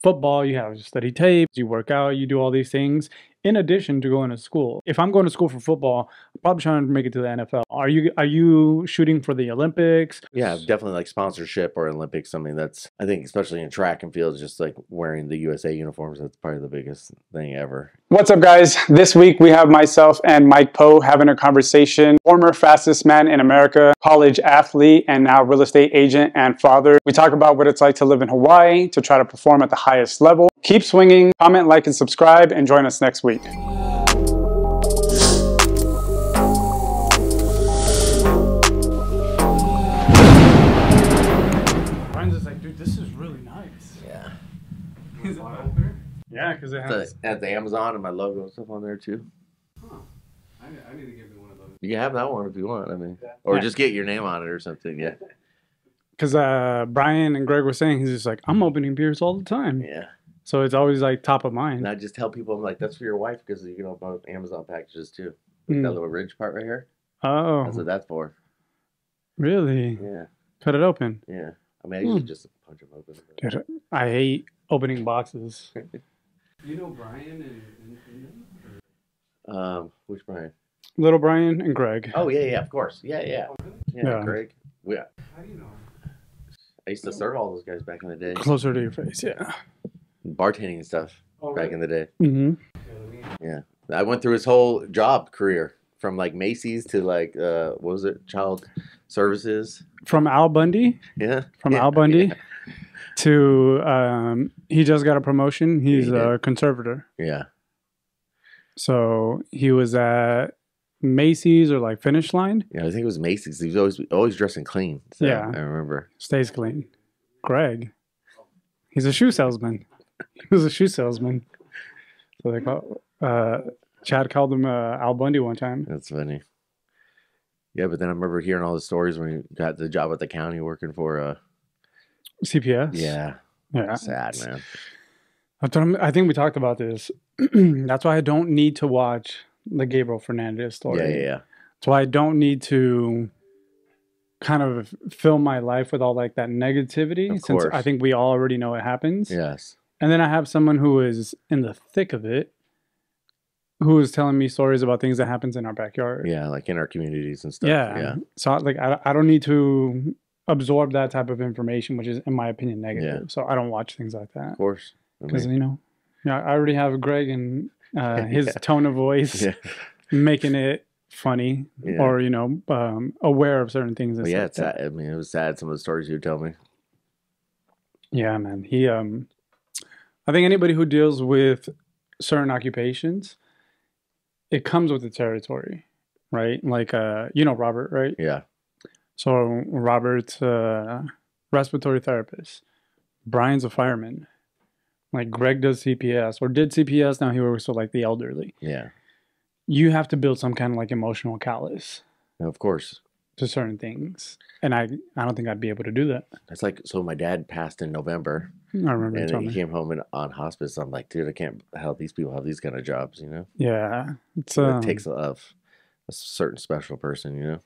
football, you have to study tapes, you work out, you do all these things in addition to going to school. If I'm going to school for football, I'm probably trying to make it to the NFL. Are you shooting for the Olympics? Yeah, definitely like sponsorship or Olympics, something that's, I think, especially in track and field, just like wearing the USA uniforms, that's probably the biggest thing ever. What's up, guys? This week we have myself and Mike Poe having a conversation. Former fastest man in America, college athlete, and now real estate agent and father. We talk about what it's like to live in Hawaii, to try to perform at the highest level. Keep swinging, comment, like, and subscribe, and join us next week. Brian's just like, dude, this is really nice. Yeah. Is it opener? Yeah, because it has... At the Amazon and my logo and stuff on there too. Huh. I need to give you one of those. You can have that one if you want, I mean. Or just get your name on it or something, yeah. Because Brian and Greg were saying, he's just like, I'm opening beers all the time. Yeah. So it's always like top of mind. And I just tell people, I'm like, that's for your wife because you can open up Amazon packages too. That little ridge part right here. Oh. That's what that's for. Really? Yeah. Cut it open. Yeah. I mean, I usually just punch them open. Dude, I hate opening boxes. You know Brian and which Brian? Little Brian and Greg. Oh, yeah, of course. Yeah, Greg. Yeah. how do you know him? I used to serve all those guys back in the day. Closer to your face, yeah. Bartending and stuff back in the day. Mm-hmm. Yeah. I went through his whole job career from like Macy's to like, what was it? Child services. From Al Bundy? Yeah. From Al Bundy to, he just got a promotion. He's a conservator. Yeah. So he was at Macy's or like Finish Line. Yeah, I think it was Macy's. He was always dressing clean. So Yeah. I remember. Stays clean. Greg. He's a shoe salesman. He was a shoe salesman. So they call, Chad called him Al Bundy one time. That's funny. Yeah, but then I remember hearing all the stories when he got the job at the county working for CPS. Yeah. Sad, man. I think we talked about this. That's why I don't need to watch the Gabriel Fernandez story. Yeah. That's why I don't need to kind of fill my life with all like that negativity, Of since course. I think we all already know it happens. Yes. And then I have someone who is in the thick of it, who is telling me stories about things that happens in our backyard. Yeah, like in our communities and stuff. Yeah. So like I don't need to absorb that type of information, which is, in my opinion, negative. Yeah. So I don't watch things like that. Of course. Because, I already have Greg and his tone of voice making it funny or, aware of certain things. But yeah, it's sad. I mean, it was sad, some of the stories you would tell me. Yeah, man. He, I think anybody who deals with certain occupations, it comes with the territory, right? Like, Robert, right? Yeah. So Robert's a respiratory therapist. Brian's a fireman. Like Greg does CPS or did CPS. Now he works with like the elderly. Yeah. You have to build some kind of like emotional callus Of course. to certain things. And I don't think I'd be able to do that. It's like, so my dad passed in November. I remember you And told he me. came home on hospice. I'm like, dude, I can't help these people have these kind of jobs, Yeah. It's It takes a certain special person,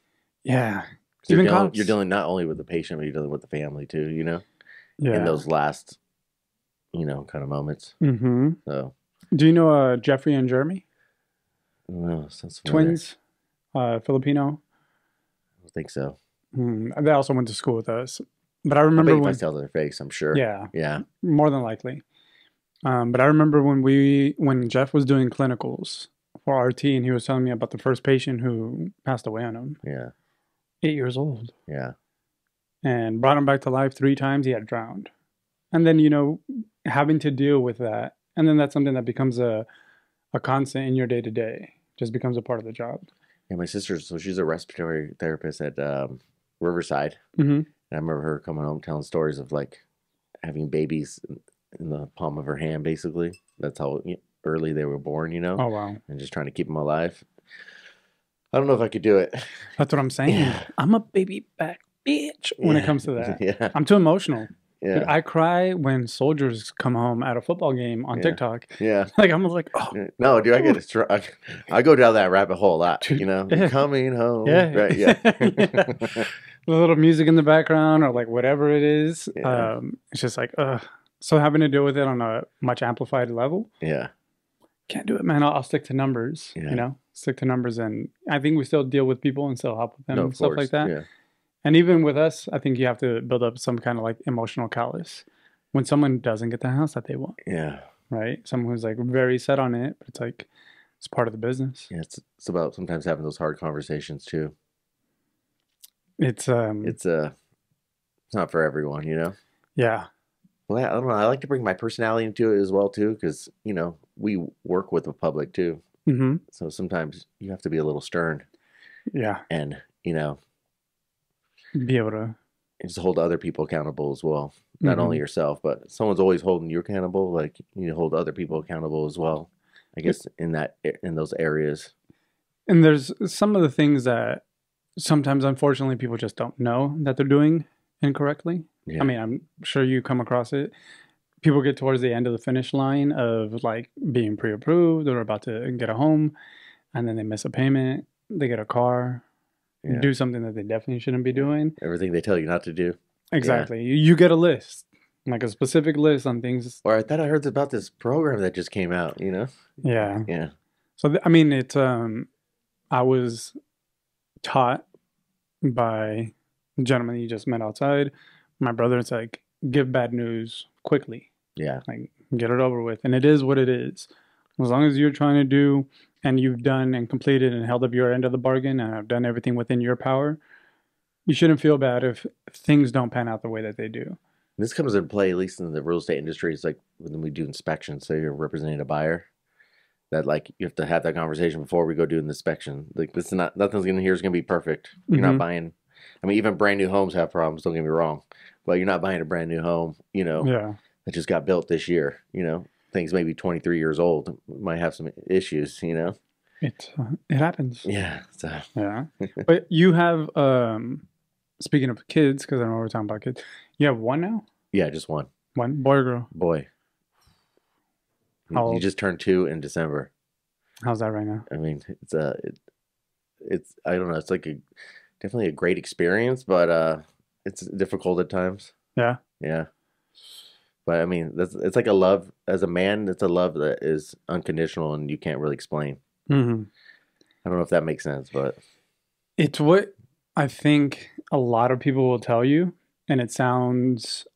Yeah. You're Even dealing, cops. you're dealing not only with the patient, but you're dealing with the family too, Yeah. in those last, kind of moments. Mm-hmm. So, Do you know Jeffrey and Jeremy? I don't know. Sounds familiar. Twins? Filipino? I don't think so. They also went to school with us. But I I remember bet if I when... tell their face, I'm sure. Yeah. Yeah. More than likely. But I remember when Jeff was doing clinicals for RT and he was telling me about the first patient who passed away on him. Yeah. 8 years old. Yeah. And brought him back to life 3 times. He had drowned. And then, having to deal with that. And then that's something that becomes a constant in your day to day. Just becomes a part of the job. Yeah, my sister, so she's a respiratory therapist at Riverside. Mm-hmm. And I remember her coming home telling stories of like having babies in the palm of her hand, basically. That's how early they were born, Oh, wow. and just trying to keep them alive. I don't know if I could do it. That's what I'm saying. Yeah. I'm a baby back bitch when it comes to that. Yeah. I'm too emotional. Yeah. Dude, I cry when soldiers come home at a football game on TikTok. Yeah. Like, I'm like, oh. No, dude, I get it. I go down that rabbit hole a lot, Yeah. Coming home. Yeah. Right, yeah. The little music in the background or like whatever it is. Yeah. It's just like, ugh. So having to deal with it on a much amplified level, Yeah. can't do it, man. I'll stick to numbers, Yeah. stick to numbers. And I think we still deal with people and still help with them No, and of stuff course. like that. Yeah. And even with us, I think you have to build up some kind of like emotional callous when someone doesn't get the house that they want, Yeah. right? Someone who's like very set on it, but it's like, it's part of the business. Yeah. It's about sometimes having those hard conversations too. It's It's not for everyone, you know. yeah. Well, I don't know. I like to bring my personality into it as well too, because we work with the public too. Mm-hmm. So sometimes you have to be a little stern Yeah. and Be able to. just hold other people accountable as well. Not only yourself, but someone's always holding you accountable. Like you need to hold other people accountable as well. I guess in those areas. And there's some of the things that sometimes, unfortunately, people just don't know that they're doing incorrectly. Yeah. I mean, I'm sure you come across it. People get towards the end of the finish line of like being pre-approved or about to get a home, and then they miss a payment. They get a car, Yeah. do something that they definitely shouldn't be doing. Everything they tell you not to do. Exactly. You get a list, like a specific list on things. Or I thought I heard about this program that just came out. Yeah. Yeah. So I mean, it's I was taught by a gentleman you just met outside. My brother, it's like, give bad news quickly. Yeah. Like, get it over with. And it is what it is. As long as you're trying to do and you've done and completed and held up your end of the bargain and have done everything within your power, you shouldn't feel bad if things don't pan out the way that they do. This comes into play, at least in the real estate industry. It's like when we do inspections, say you're representing a buyer, that like you have to have that conversation before we go do an inspection. Like this is nothing's gonna here is gonna be perfect. You're not buying. I mean, even brand new homes have problems. Don't get me wrong, but you're not buying a brand new home. Yeah. That just got built this year. Things maybe 23 years old might have some issues. It happens. Yeah. So Yeah. But you have speaking of kids, because I know we're talking about kids, you have one now? yeah, just one One boy or girl? boy. How He old? just turned 2 in December. How's that right now? I mean, it's I don't know. It's like definitely a great experience, but it's difficult at times. Yeah. Yeah. But I mean, it's like a love as a man. It's a love that is unconditional and you can't really explain. Mm-hmm. I don't know if that makes sense, but It's what I think a lot of people will tell you, and it sounds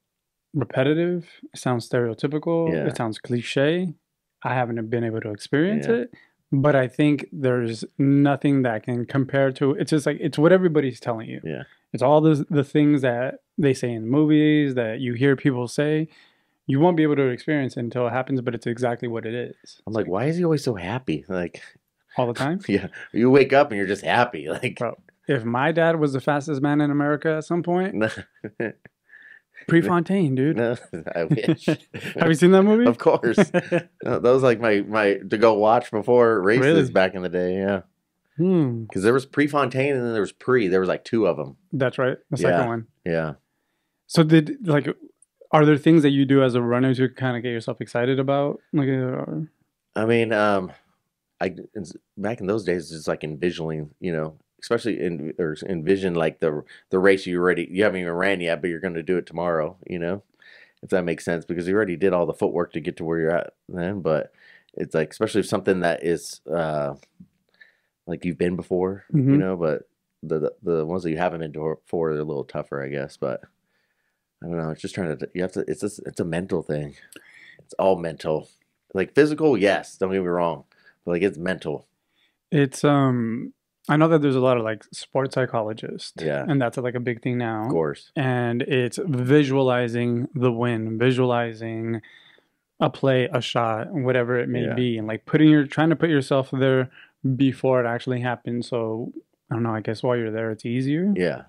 repetitive. It sounds stereotypical. Yeah. It sounds cliche. I haven't been able to experience Yeah. it, but I think there's nothing that can compare to. It's just like it's what everybody's telling you. yeah. It's all the things that they say in movies that you hear people say. You won't be able to experience it until it happens, but it's exactly what it is. I'm like, why is he always so happy? Like, All the time. yeah, you wake up and you're just happy. Like, Bro, if my dad was the fastest man in America at some point, no, Prefontaine, dude. no, I wish. Have you seen that movie? Of course. That was like my to go watch before races Really? back in the day. Yeah. Hmm. Because there was Prefontaine and then there was There was like 2 of them. That's right. The Yeah. second one. Yeah. So are there things that you do as a runner to kind of get yourself excited about? I mean, back in those days, it's like envisioning, especially envision like the race you haven't even ran yet, but you're going to do it tomorrow, if that makes sense, because you already did all the footwork to get to where you're at then. But it's like, especially if something that is like you've been before, Mhm. but the ones that you haven't been before, they're a little tougher, I guess. But I don't know. It's just it's a mental thing. It's all mental. Like physical, yes, don't get me wrong. But like it's mental. It's I know that there's a lot of like sports psychologists. Yeah. And that's like a big thing now. Of course. And it's visualizing the win, visualizing a play, a shot, whatever it may Yeah. be, and like trying to put yourself there before it actually happens. So I don't know, I guess while you're there it's easier. Yeah.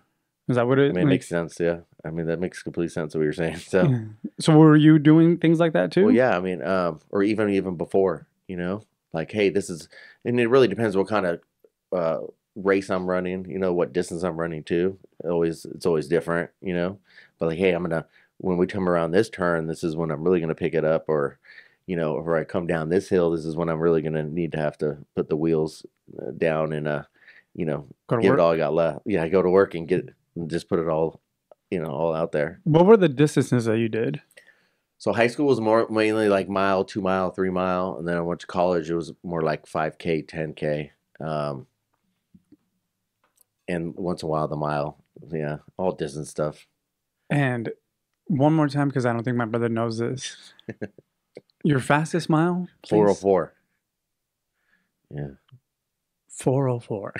Is that what it I mean, it makes sense, yeah. I mean, that makes complete sense what you're saying. So So were you doing things like that too? well, yeah, I mean, or even before, like, hey, this is, and it really depends what kind of race I'm running, what distance I'm running too. It's always different, but like, hey, when we come around this turn, this is when I'm really going to pick it up, or, or I come down this hill, this is when I'm really going to need to have to put the wheels down and, Go to give work? it all I got left. Yeah, go to work and just put it all, all out there. What were the distances that you did? So high school was more mainly like mile, 2 mile, 3 mile, and then I went to college. It was more like 5K, 10K, and once in a while the mile. Yeah, all distance stuff. And one more time, because I don't think my brother knows this. Your fastest mile, please? 404. Yeah, 404.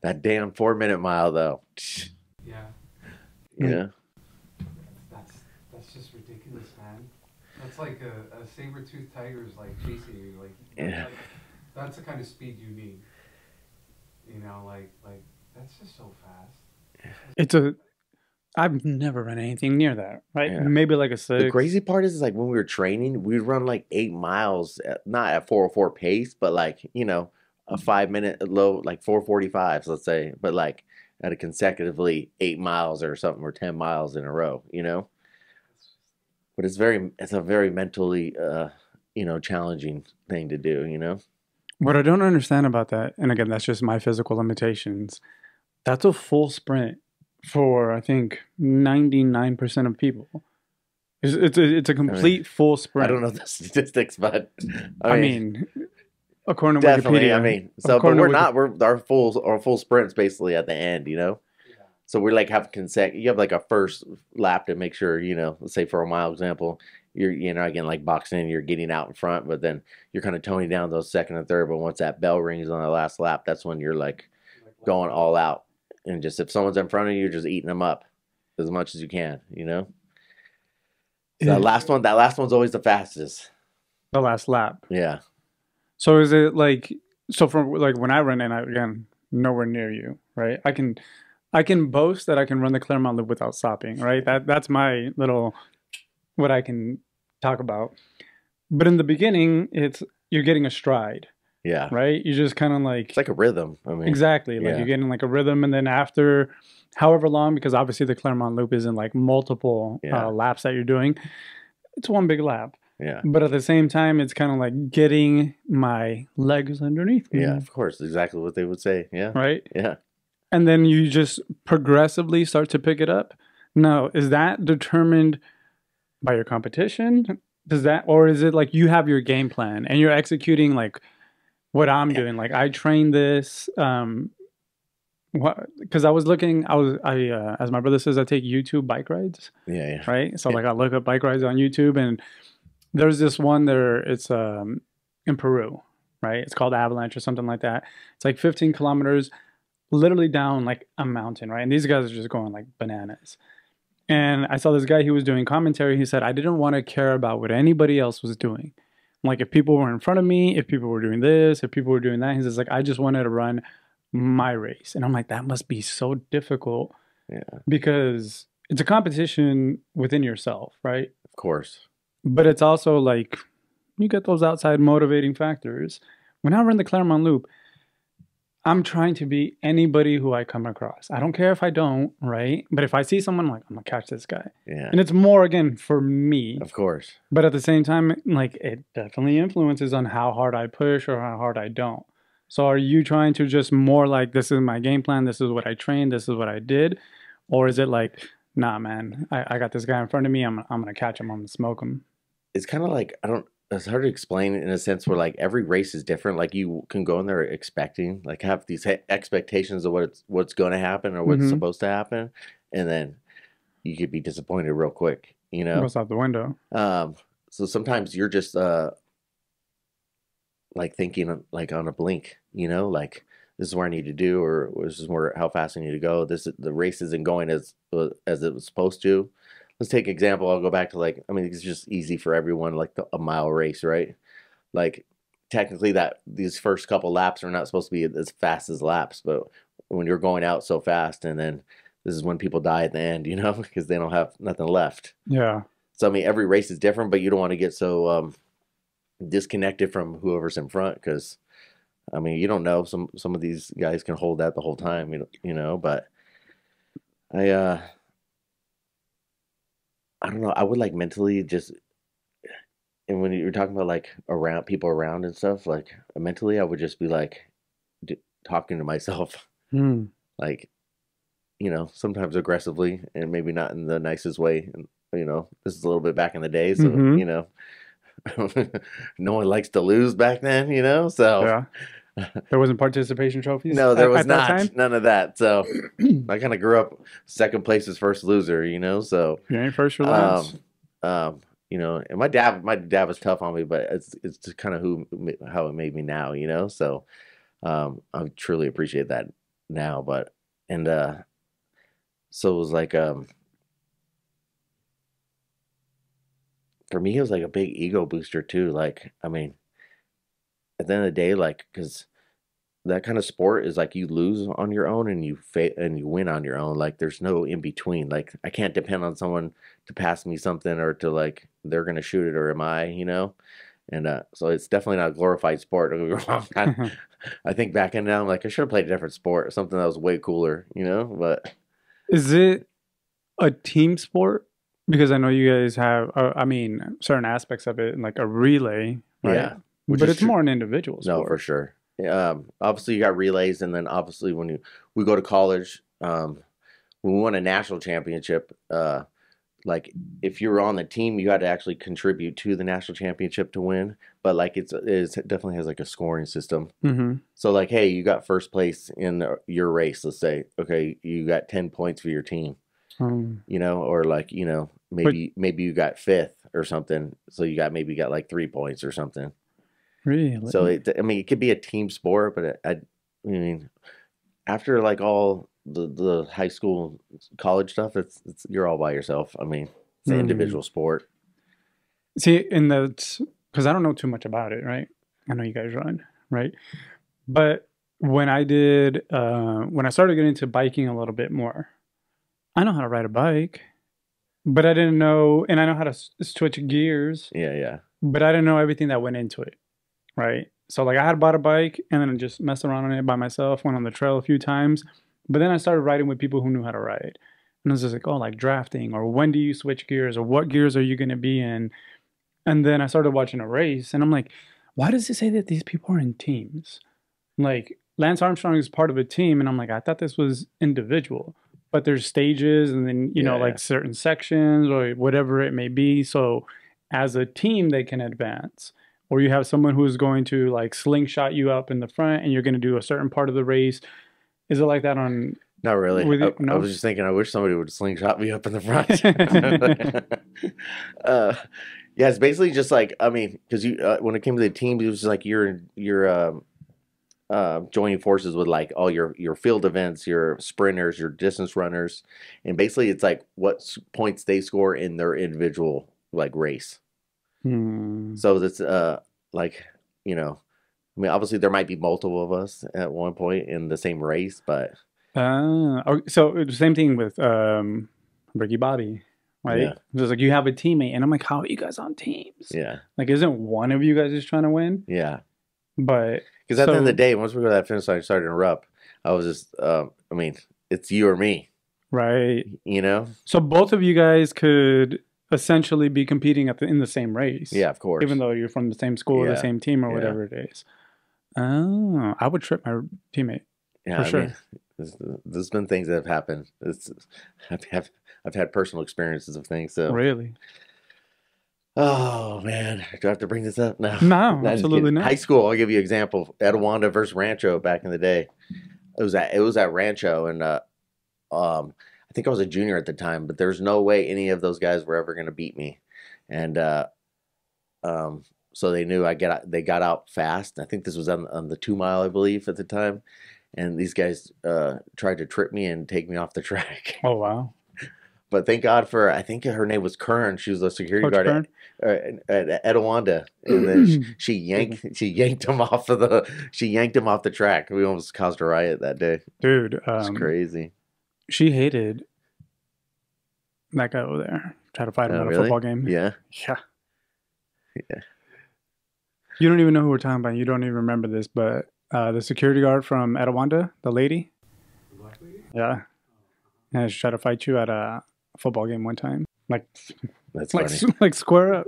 that damn 4 minute mile though. Yeah. Yeah. That's just ridiculous, man. That's like a saber-toothed tiger is like chasing you. Like, Yeah. that's the kind of speed you need. You know, like that's just so fast. I've never run anything near that, right? Yeah. Maybe like a 6. The crazy part is like when we were training, we'd run like 8 miles, not at 404 pace, but like, you know, a 5 minute low, like 445s, let's say, but like at a consecutively 8 miles or something, or 10 miles in a row, you know? But it's a very mentally, you know, challenging thing to do, you know? What I don't understand about that, and again, that's just my physical limitations, that's a full sprint for, I think, 99% of people. It's a complete full sprint. I don't know the statistics, but I mean, according to definitely, Wikipedia. I mean, so, but we're not, our full sprint's basically at the end, you know? Yeah. So we're like you have like a first lap to make sure, you know, let's say for a mile example, you're not getting like boxed in, you're getting out in front, but then you're kind of toning down those second and third. But once that bell rings on the last lap, that's when you're like going all out. And just if someone's in front of you, just eating them up as much as you can, you know? So that last one's always the fastest. The last lap. Yeah. So is it like, so from like when I run, and again, nowhere near you, right? I can boast that I can run the Claremont Loop without stopping, right? That's my little, what I can talk about. But in the beginning, you're getting a stride. Yeah. Right? You just kind of like... It's like a rhythm. I mean... Exactly. Like you're getting like a rhythm, and then after however long, because obviously the Claremont Loop isn't like multiple laps that you're doing. It's one big lap. Yeah. But at the same time, it's kind of like getting my legs underneath me. Yeah, of course. Exactly what they would say. Yeah. Right? Yeah. And then you just progressively start to pick it up. Now, is that determined by your competition? Or is it like you have your game plan and you're executing like what I'm doing? Like I trained this, because I was looking, as my brother says, I take YouTube bike rides. Yeah, yeah. Right? So like I look up bike rides on YouTube, and there's this one there, it's in Peru, right? It's called Avalanche or something like that. It's like 15 kilometers, literally down like a mountain, right? And these guys are just going like bananas. And I saw this guy, he was doing commentary. He said, I didn't want to care about what anybody else was doing. Like if people were in front of me, if people were doing this, if people were doing that, he says like, I just wanted to run my race. And I'm like, that must be so difficult. Yeah. Because it's a competition within yourself, right? Of course. But it's also like, you get those outside motivating factors. When I run the Claremont Loop, I'm trying to be anybody who I come across. I don't care if I don't, right? But if I see someone, I'm like, I'm going to catch this guy. Yeah. And it's more, again, for me. Of course. But at the same time, like, it definitely influences on how hard I push or how hard I don't. So are you trying to just more like, this is my game plan, this is what I trained, this is what I did? Or is it like, nah, man, I got this guy in front of me, I'm going to catch him, I'm going to smoke him? It's kind of like, it's hard to explain in a sense where like every race is different. Like you can go in there expecting, like have these expectations of what's going to happen or what's supposed to happen. And then you could be disappointed real quick, you know? Goes out the window. So sometimes you're just like thinking like on a blink, you know, like this is where I need to do, or this is where how fast I need to go. The race isn't going as it was supposed to. Let's take an example. I'll go back to like, I mean, it's just easy for everyone, like a mile race, right? Like technically these first couple laps are not supposed to be as fast as laps, but when you're going out so fast, and then this is when people die at the end, you know, because they don't have nothing left. Yeah. So, I mean, every race is different, but you don't want to get so disconnected from whoever's in front, because, I mean, you don't know. Some of these guys can hold that the whole time, you know, but I don't know. I would like mentally just, and when you're talking about like around people around and stuff, like mentally, I would just be like talking to myself, like, you know, sometimes aggressively and maybe not in the nicest way, you know, this is a little bit back in the day, so Mhm. you know, no one likes to lose back then, you know. So Yeah. There wasn't participation trophies no, there was at that not time? none of that. So I kind of grew up second place is first loser, you know. So You ain't first or last. you know, and my dad was tough on me, but it's just kind of how it made me now, you know. So I truly appreciate that now, but and so it was like for me it was like a big ego booster too. Like I mean, at the end of the day, like because that kind of sport is like you lose on your own and and you win on your own. Like there's no in between. Like I can't depend on someone to pass me something or to like they're gonna shoot it or am I, you know? And so it's definitely not a glorified sport. Don't get me wrong. I think back in now, I'm like I should have played a different sport, something that was way cooler, you know. But Is it a team sport? Because I know you guys have, I mean, certain aspects of it, like a relay, right? yeah, which But is it's more an individual no, sport. for sure. Obviously, you got relays, and then obviously when we go to college, when we won a national championship, like if you were on the team, you had to actually contribute to the national championship to win. But like it definitely has like a scoring system. Mm-hmm. So like, hey, you got first place in your race. Let's say, okay, you got 10 points for your team. You know, or like you know, maybe you got fifth or something. So you got like 3 points or something. Really? So I mean, it could be a team sport, but I mean, after like all the high school, college stuff, it's you're all by yourself. I mean, it's an individual sport. See, in the, because I don't know too much about it, right? I know you guys run, right? But when I did, when I started getting into biking a little bit more, I know how to ride a bike, but I didn't know, and I know how to switch gears, Yeah, yeah, but I didn't know everything that went into it, right? So like I had bought a bike and then I just messed around on it by myself, went on the trail a few times, but then I started riding with people who knew how to ride. And I was just like, oh, like drafting, or when do you switch gears, or what gears are you going to be in? And then I started watching a race, and I'm like, why does it say that these people are in teams? Like Lance Armstrong is part of a team, and I'm like, I thought this was individual, but there's stages, and then you know, yeah, like certain sections or whatever it may be. So as a team, they can advance. Or you have someone who's going to like slingshot you up in the front, and you're going to do a certain part of the race. Is it like that on? Not really. With it? I No. was just thinking, I wish somebody would slingshot me up in the front. Yeah, it's basically just like I mean, because you when it came to the team, it was just like you're joining forces with like all your field events, your sprinters, your distance runners, and basically it's like what points they score in their individual like race. So that's like you know, I mean obviously there might be multiple of us at one point in the same race, but So the same thing with Ricky Bobby, right? yeah, Just like you have a teammate, and I'm like, how are you guys on teams? yeah, Like, isn't one of you guys just trying to win? yeah. But Because at the end of the day, once we got that finish line, started to erupt. I was just, I mean, it's you or me, right. you know? So both of you guys could essentially be competing in the same race. Yeah, of course. Even though you're from the same school, the Yeah. same team, or Yeah. whatever it is. Oh, I would trip my teammate. Yeah, for I sure. mean, there's been things that have happened. I've had personal experiences of things. So, Really? oh man, do I have to bring this up? No, No, just absolutely kidding. not. High school. I'll give you an example. Etowanda versus Rancho back in the day. It was at Rancho, and I think I was a junior at the time, but there's no way any of those guys were ever going to beat me, and so they knew they got out fast. I think this was on the 2 mile, I believe, at the time, and these guys tried to trip me and take me off the track. Oh, wow. But thank God I think her name was Kern. She was a security Coach guard at Etowanda, and then she yanked him off the track. We almost caused a riot that day. Dude, It's crazy. she hated that guy over there. Tried to fight him Oh, at a really? football game. Yeah. Yeah. Yeah. You don't even know who we're talking about. You don't even remember this, but the security guard from Etowanda, the lady. The black lady? Yeah. Yeah, she tried to fight you at a football game one time. Like, That's like, funny. like square up.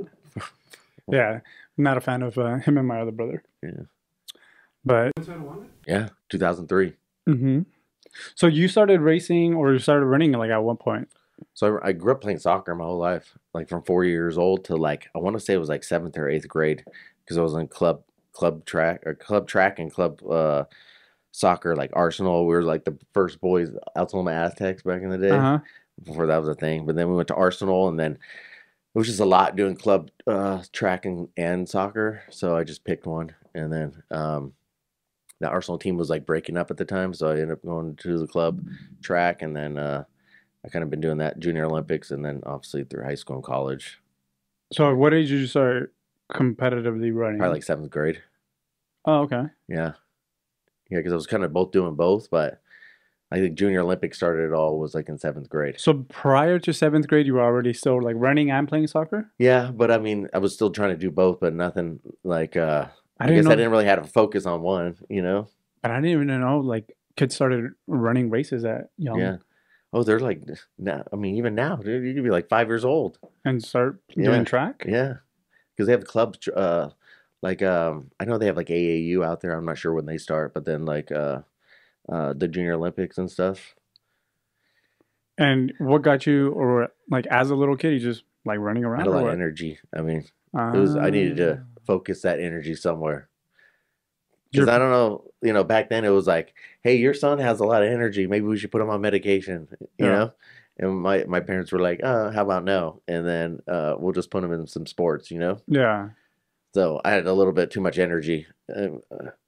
Yeah. I'm not a fan of him and my other brother. Yeah. But, What's that one? Yeah. 2003. so you started racing or you started running like at one point? So I grew up playing soccer my whole life, like from 4 years old to like I want to say it was like 7th or 8th grade, because I was in club track and club soccer, like Arsenal. We were like the first boys, Altaloma Aztecs back in the day, Uh-huh. before that was a thing. But then we went to Arsenal, and then it was just a lot doing club track and soccer. So I just picked one, and then the Arsenal team was like breaking up at the time, so I ended up going to the club track, and then I kind of been doing that Junior Olympics, and then obviously through high school and college. So at what age did you start competitively running? Probably like 7th grade. Oh, okay. Yeah, yeah, because I was kind of doing both, but I think Junior Olympics started it all was like in 7th grade. So prior to 7th grade, you were already still like running and playing soccer? Yeah, but I mean, I was still trying to do both, but nothing like. I didn't guess know- I didn't really have a focus on one, you know. But I didn't even know like kids started running races at young. Yeah. Oh, they're like now. I mean, even now, dude, you could be like 5 years old. And start Yeah. doing track? Yeah, because they have clubs. Like I know they have like AAU out there. I'm not sure when they start, but then like the Junior Olympics and stuff. And what got you, or like as a little kid, you just like running I around? had a or lot of what? energy. I mean, it was I needed to focus that energy somewhere. Because Your- I don't know, you know, back then it was like, hey, your son has a lot of energy. Maybe we should put him on medication, you Yeah. know? And my parents were like, how about no? And then we'll just put him in some sports, you know? Yeah. So I had a little bit too much energy.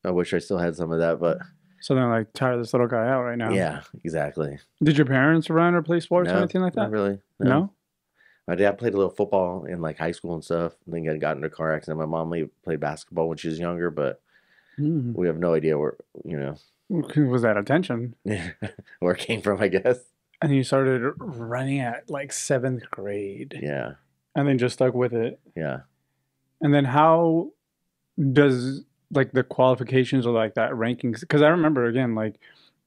I wish I still had some of that, but So then like tire this little guy out right now. yeah, exactly. Did your parents run or play sports or No, anything like that? not really. No? My dad played a little football in like high school and stuff. And then got into a car accident. My mom played basketball when she was younger, but Mm. we have no idea where, you know, Was that attention? where it came from, I guess. And you started running at like 7th grade. Yeah, And then just stuck with it. yeah. And then how does like the qualifications or like that rankings? Because I remember again,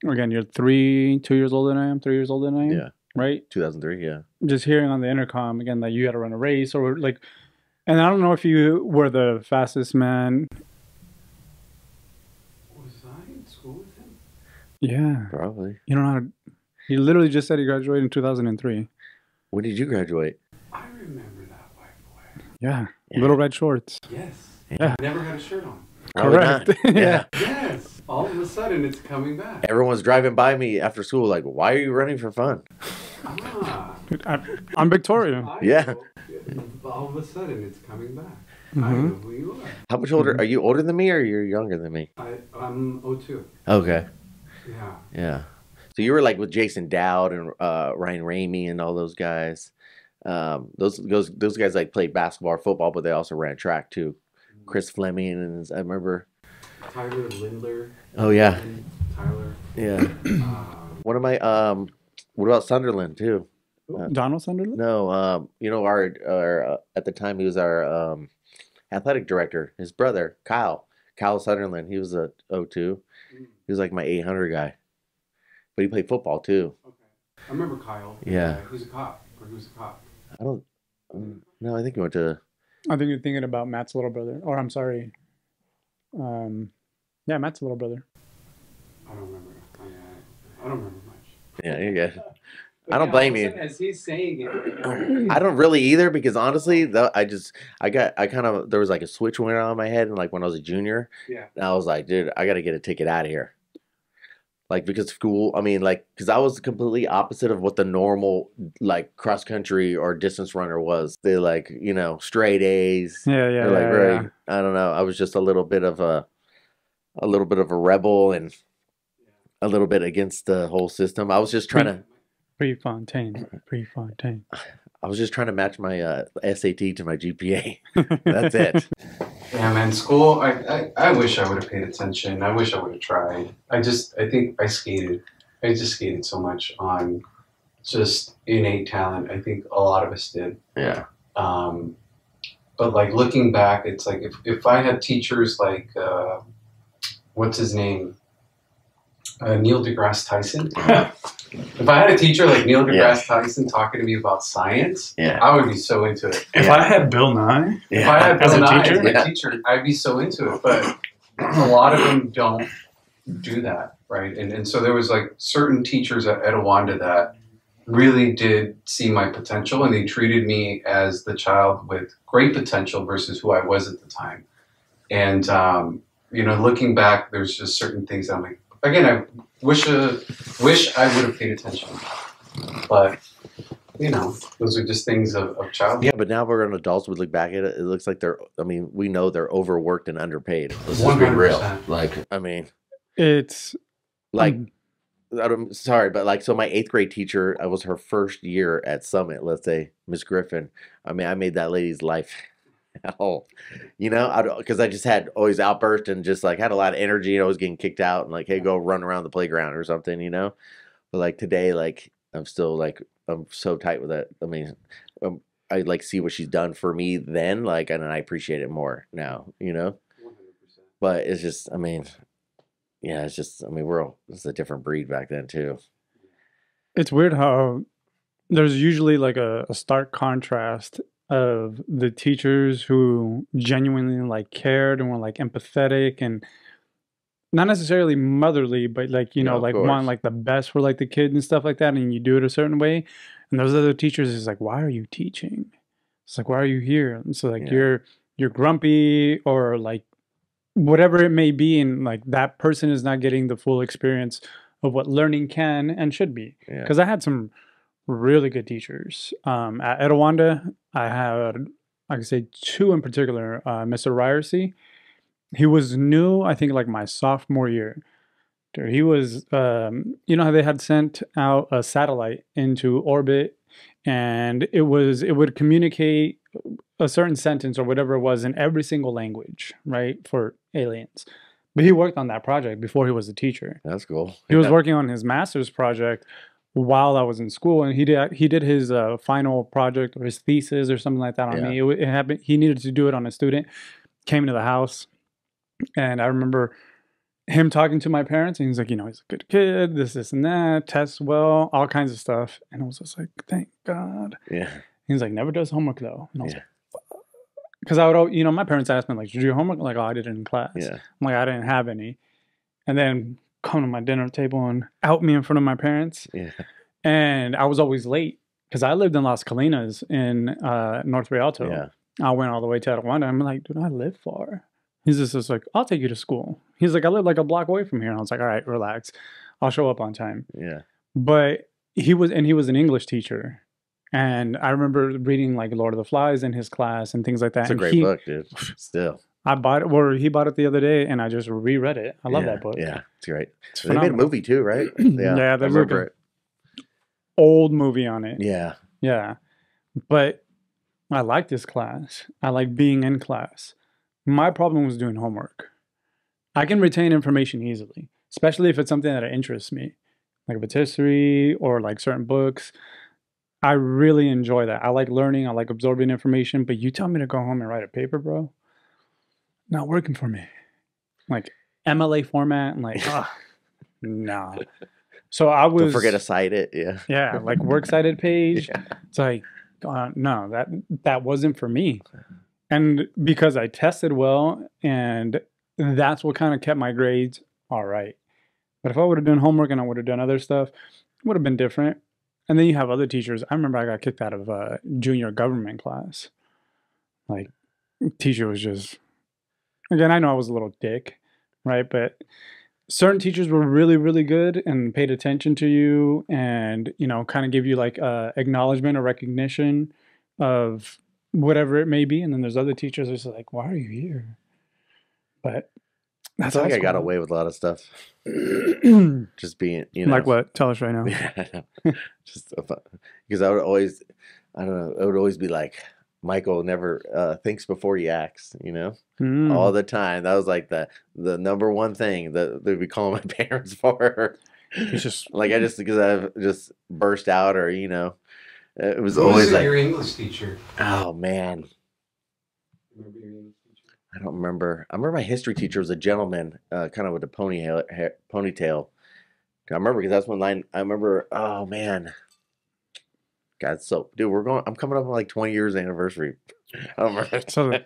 you're 2 years older than I am, 3 years older than I am. Yeah. Right? 2003, yeah. Just hearing on the intercom again that you had to run a race or like, and I don't know if you were the fastest man. Was I in school with him? Yeah. Probably. You don't know how to, he literally just said he graduated in 2003. When did you graduate? I remember that white boy. Yeah. Yeah. Little red shorts. Yes. Yeah. Never had a shirt on. Probably Correct. not. Yeah. Yes. All of a sudden, it's coming back. Everyone's driving by me after school like, why are you running for fun? Ah. I'm Victoria. I Yeah. know. All of a sudden, it's coming back. I Mhm. know who you are. How much older? Are you older than me or you're younger than me? I'm 02. Okay. Yeah. Yeah. So you were like with Jason Dowd and Ryan Ramey and all those guys. Those guys like played basketball or football, but they also ran track too. Chris Fleming and I remember. Tyler Lindler. Oh yeah, Tyler. yeah. What am I? What about Sunderland too? Donald Sunderland? No, you know our at the time he was our athletic director. His brother Kyle Sunderland. He was a 02. He was like my 800 guy, but he played football too. Okay. I remember Kyle. Yeah. Who's a cop? Or who's a cop? I don't. No, I think he went to. I think you're thinking about Matt's little brother. Or I'm sorry. Yeah, Matt's little brother. I don't remember. I don't remember much. Yeah, you're good. I don't blame you. As he's saying it. I don't really either because honestly, there was like a switch went on in my head, and like when I was a junior, Yeah. and I was like, dude, I got to get a ticket out of here. Like because school, I mean, like because I was completely opposite of what the normal like cross country or distance runner was. They like straight A's. Yeah, yeah, They're like yeah, very. yeah. I don't know. I was just a little bit of a rebel and a little bit against the whole system. I was just trying to. Prefontaine. I was just trying to match my SAT to my GPA. That's it. Yeah, man, school, I wish I would have paid attention. I wish I would have tried. I think I skated. I just skated so much on just innate talent. I think a lot of us did. Yeah. But like looking back, it's like if I had teachers like, what's his name? Neil deGrasse Tyson. If I had a teacher like Neil deGrasse Tyson talking to me about science, I would be so into it. If I had Bill Nye, If I had as Bill a Nye teacher? as my teacher, I'd be so into it. But a lot of them don't do that, right? And so there was like certain teachers at Etowanda that really did see my potential, and they treated me as the child with great potential versus who I was at the time. And you know, looking back, there's just certain things that I'm like, again, I wish I would have paid attention, but you know, those are just things of childhood. Yeah, but now we're an adults. We look back at it. It looks like they're. I mean, we know they're overworked and underpaid. Let's just be real. 100%. Like, I mean, It's like, I'm sorry, but like, so my 8th grade teacher, I was her first year at Summit. Let's say Miss Griffin. I mean, I made that lady's life hell. You know, because I just had always outburst and just like had a lot of energy and I was getting kicked out and like, hey, go run around the playground or something. You know, but like today, like I'm still like. I'm so tight with it. I mean, I like see what she's done for me then, like, and I appreciate it more now, you know. 100%. But it's just, I mean, yeah, it's just, I mean, it's a different breed back then too. It's weird how there's usually like a stark contrast of the teachers who genuinely like cared and were like empathetic and not necessarily motherly, but like, you know, of like course. want like the best for like the kid and stuff like that. And you do it a certain way. And those other teachers is like, why are you teaching? It's like, why are you here? And so like Yeah. you're grumpy or like whatever it may be. And like that person is not getting the full experience of what learning can and should be. Yeah. Because I had some really good teachers. At Etowanda, I had, I could say 2 in particular, Mr. Ryerson. He was new, I think, like my sophomore year. Dude, he was, you know how they had sent out a satellite into orbit, and it would communicate a certain sentence or whatever it was in every single language, right, for aliens. But he worked on that project before he was a teacher. That's cool. He was working on his master's project while I was in school, and he did his final project or his thesis or something like that on me. It happened. He needed to do it on a student. Came to the house. And I remember him talking to my parents, and he's like, you know, he's a good kid, this, and that, tests well, all kinds of stuff. And I was just like, thank God. Yeah. He's like, never does homework though. And I was Yeah. like, because I would, you know, my parents asked me, like, did you do your homework? I'm like, oh, I did it in class. Yeah. I'm like, I didn't have any. And then come to my dinner table and out me in front of my parents. Yeah. And I was always late because I lived in Las Colinas in North Rialto. Yeah. I went all the way to Etowanda. I'm like, dude, I live far. He's just like, I'll take you to school. He's like, I live like a block away from here. And I was like, all right, relax. I'll show up on time. Yeah. But he was an English teacher. And I remember reading like Lord of the Flies in his class and things like that. It's a And great book, dude. Still. I bought it, or he bought it the other day, and I just reread it. I love that book. Yeah, it's great. It's They made a phenomenal. movie too, right? Yeah. Yeah, I there's remember like old movie on it. Yeah. Yeah. But I like this class. I like being in class. My problem was doing homework. I can retain information easily, especially if it's something that interests me, like if it's history or like certain books. I really enjoy that. I like learning. I like absorbing information. But you tell me to go home and write a paper, bro, not working for me. Like MLA format and like, nah. So I was. Don't forget to cite it. Yeah. Yeah, like works cited page. Yeah. It's like, no, that wasn't for me. And because I tested well, and that's what kind of kept my grades all right. But if I would have done homework and I would have done other stuff, it would have been different. And then you have other teachers. I remember I got kicked out of a junior government class. Like, teacher was just, again, I know I was a little dick, right? But certain teachers were really, really good and paid attention to you and, you know, kind of give you like acknowledgement or recognition of whatever it may be. And then there's other teachers that's like, why are you here? But that's I feel like high I got school. away with a lot of stuff. Just being, you know. Like what? Tell us right now. Just because I would always, I don't know, it would always be like, Michael never thinks before he acts, you know, all the time. That was like the number one thing that they'd be calling my parents for. It's just like because I've just burst out or, you know, it was Who always was like, your English teacher? oh man, Remember your English teacher? I don't remember. I remember my history teacher was a gentleman, kind of with a ponytail. I remember because that's one line. I remember. Oh man, God, so dude, I'm coming up on like 20 years anniversary. I don't remember. so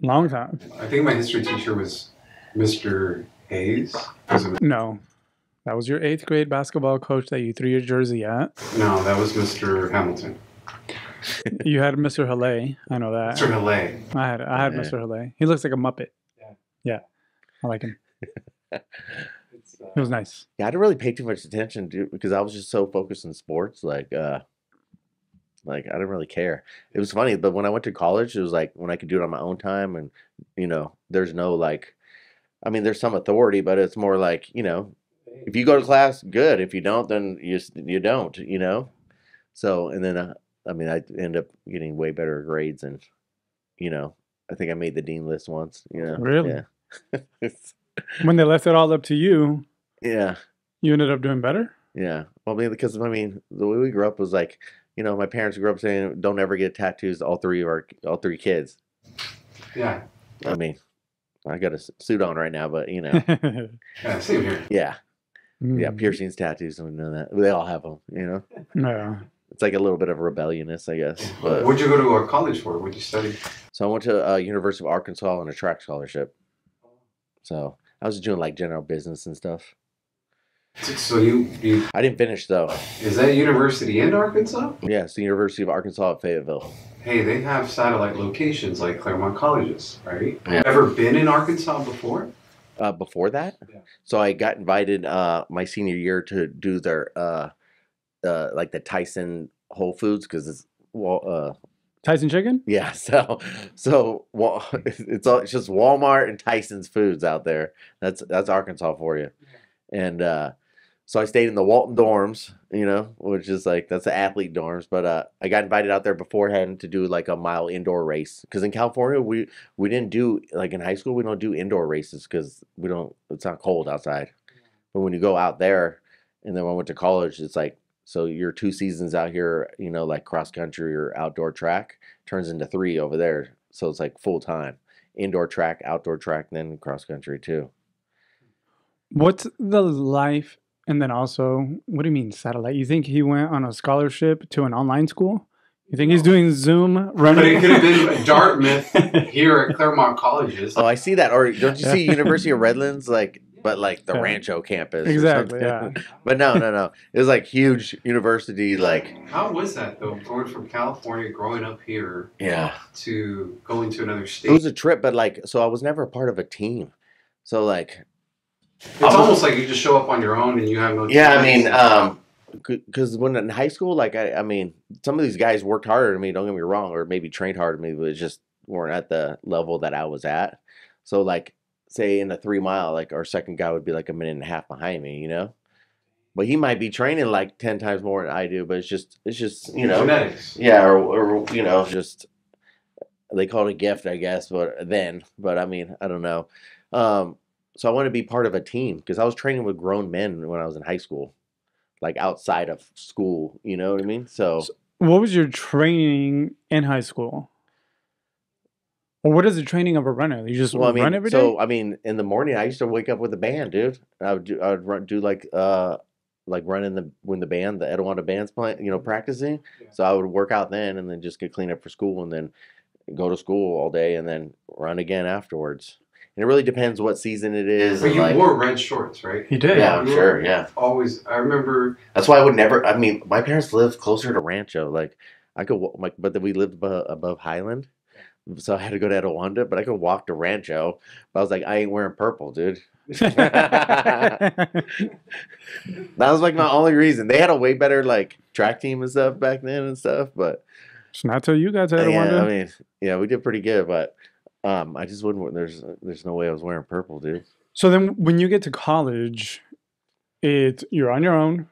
long time. I think my history teacher was Mr. Hayes. Was it No, That was your 8th grade basketball coach that you threw your jersey at. No, that was Mr. Hamilton. You had Mr. Halle. I know that. Mr. Halle. I had Yeah. Mr. Halle. He looks like a Muppet. Yeah. Yeah. I like him. It's, He was nice. Yeah, I didn't really pay too much attention, dude, because I was just so focused in sports. Like I didn't really care. It was funny, but when I went to college, it was like when I could do it on my own time, and there's no like, I mean, there's some authority, but it's more like, if you go to class, good. If you don't, then you don't. So, and then I end up getting way better grades, and I think I made the dean list once. Really? Yeah. When they left it all up to you, Yeah. you ended up doing better? Yeah. Well, because the way we grew up was like, my parents grew up saying, "Don't ever get tattoos." All three kids. yeah. I mean, I got a suit on right now, but Yeah, same here. yeah, yeah, Mm. piercings, tattoos. I know that they all have them. Yeah. It's like a little bit of rebelliousness, I guess. But What'd you go to college for? What'd you study? so I went to University of Arkansas on a track scholarship. So I was doing like general business and stuff. So you I didn't finish though. is that university in Arkansas? Yeah, it's the University of Arkansas at Fayetteville. Hey, they have satellite locations like Claremont colleges, right? Yeah. Ever been in Arkansas before? Before that, Yeah. so I got invited my senior year to do their like the Tyson Whole Foods because it's Tyson chicken? yeah, so it's just Walmart and Tyson's Foods out there. That's Arkansas for you. And so I stayed in the Walton dorms, which is like that's the athlete dorms. But I got invited out there beforehand to do like a mile indoor race because in California we didn't do like in high school we don't do indoor races because it's not cold outside. But when you go out there, and then when I went to college, it's like. So your 2 seasons out here, like cross country or outdoor track turns into 3 over there. So it's like full time, indoor track, outdoor track, then cross country too. What's the life? And then also, what do you mean satellite? You think he went on a scholarship to an online school? You think he's doing Zoom But running? it could have been Dartmouth here at Claremont colleges. Oh, I see that. Or don't you see University of Redlands, but like the Yeah. Rancho campus? or Exactly, something? yeah. But no. It was like huge university, like How was that though? Going from California, growing up here, yeah. to going to another It state. was a trip, but like so I was never a part of a team. So like It's almost like you just show up on your own and you have no. yeah, I choice. mean, because when in high school, like I mean, some of these guys worked harder than me. Don't get me wrong, or maybe trained harder than me, but it just weren't at the level that I was at. So like, say in a 3 mile, like our second guy would be like a minute and a half behind me, But he might be training like 10 times more than I do. But it's just genetics. yeah, or just they call it a gift, I guess. But I mean, I don't know. So I want to be part of a team because I was training with grown men when I was in high school. Like outside of school, you know what I mean? So What was your training in high school? Or what is the training of a runner? You just run every day? so I mean, in the morning I used to wake up with a band, dude. I would do like running when the band, the Etowanda band's playing, practicing. Yeah. So I would work out then and then just get cleaned up for school and then go to school all day and then run again afterwards. And it really depends what season it is. But and you like, wore red shorts, right? He did. yeah, I'm sure, yeah. Always. I remember. That's why I would never. I mean, my parents lived closer to Rancho. Like I could, but then we lived above Highland, so I had to go to Etowanda. But I could walk to Rancho. But I was like, I ain't wearing purple, dude. That was like my only reason. They had a way better like track team and stuff back then and stuff. But It's not till you got to yeah, Etowanda. I mean, yeah, we did pretty good. But I just wouldn't. There's no way I was wearing purple, dude. So then when you get to college, you're on your own,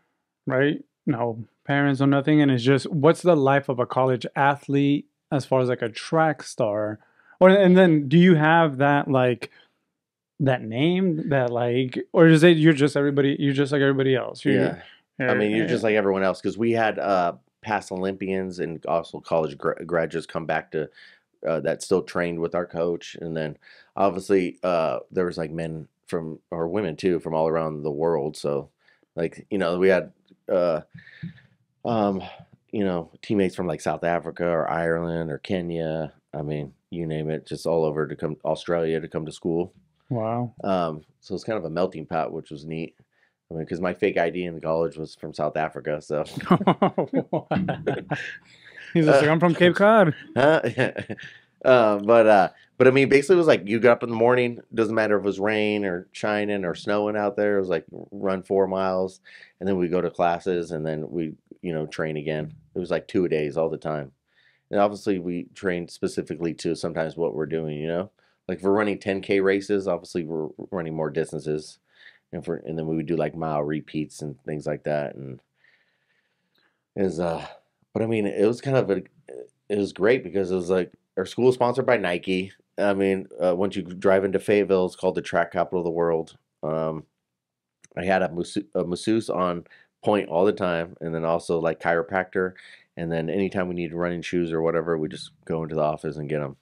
right? No parents or nothing. And it's just, what's the life of a college athlete as far as like a track star? And then do you have that like that name that like, or is it you're just like everybody else? Yeah. I mean, you're just like everyone else because we had past Olympians and also college graduates come back to that still trained with our coach, and then obviously there was like men from or women too from all around the world. So like we had teammates from like South Africa or Ireland or Kenya. I mean, you name it, just all over to come Australia to come to school. Wow. So it's kind of a melting pot, which was neat. I mean, because my fake ID in college was from South Africa, so. He's just like, I'm from Cape Cod. But I mean, basically, it was like you got up in the morning. Doesn't matter if it was rain or shining or snowing out there. It was like run 4 miles, and then we go to classes, and then we train again. It was like 2 days all the time, and obviously we trained specifically to sometimes what we're doing. Like if we're running 10K races, obviously we're running more distances, and then we would do like mile repeats and things like that, and but I mean, it was it was great because it was like our school is sponsored by Nike. I mean, once you drive into Fayetteville, it's called the track capital of the world. I had a masseuse on point all the time, and then also like chiropractor. And then anytime we need running shoes or whatever, we just go into the office and get them.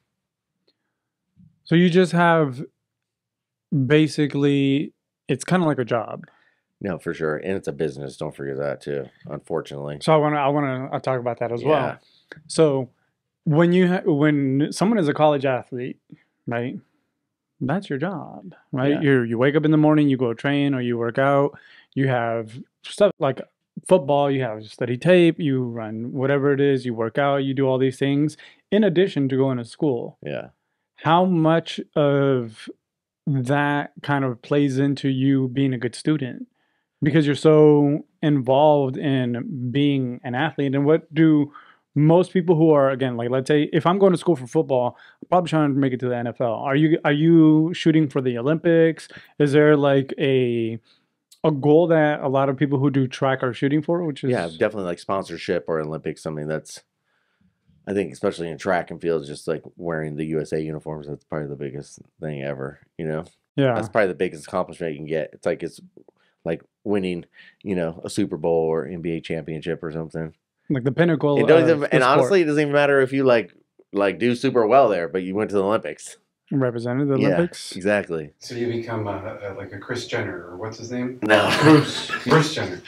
So you just have basically, it's kind of like a job. No, for sure, and it's a business. Don't forget that too. Unfortunately. So I want to talk about that as well. So when someone is a college athlete, right? That's your job, right? Yeah. You wake up in the morning, you go train or you work out. You have stuff like football. You have study tape. You run whatever it is. You work out. You do all these things in addition to going to school. Yeah. How much of that kind of plays into you being a good student? Because you're so involved in being an athlete. And what do most people who are, again, like let's say if I'm going to school for football, I'm probably trying to make it to the NFL. Are you shooting for the Olympics? Is there like a goal that a lot of people who do track are shooting for? Which is definitely like sponsorship or Olympics, something that's, I think especially in track and field, just like wearing the USA uniforms, that's probably the biggest thing ever, Yeah. That's probably the biggest accomplishment you can get. It's like winning, a Super Bowl or NBA championship or something. Like the pinnacle. And honestly, it doesn't even matter if you like do super well there, but you went to the Olympics. Represented the Olympics. Exactly. So you become like a Chris Jenner, or what's his name? No, Bruce Jenner.